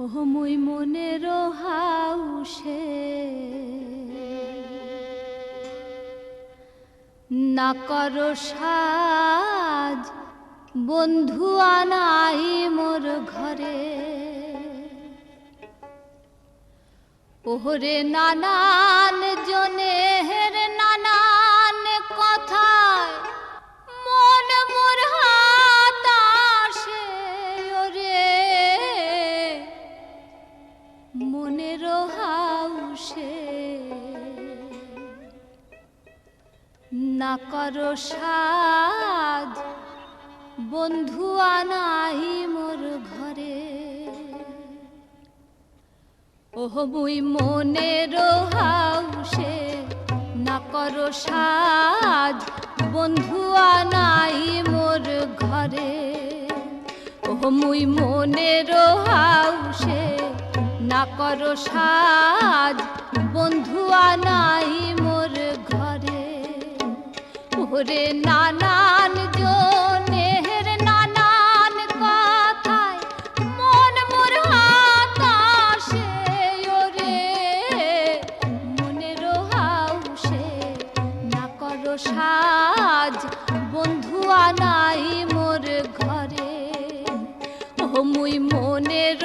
ওহ মুই মনের হাউসে না করো সাজ, বন্ধু আনাই মোর ঘরে। ওহরে নানান জনের নানান কথায় মন মোর হাতাশে। ওরে মনের হাউসে না করো সাজ, বন্ধু আনাই মোর ঘরে। ওহ মুই মনের হাউসে না করো সাজ, বন্ধু আনাই মোর ঘরে। ওহ মুই মনের হাউসে না করো সাজ, বন্ধু আনাই মোর ঘরে। ওরে নানান জনের নানান কথায় মন মোর হাতাশে। ওরে মনের হাউসে না করো সাজ, বন্ধু আনাই মোর ঘরে। ও মুই মনের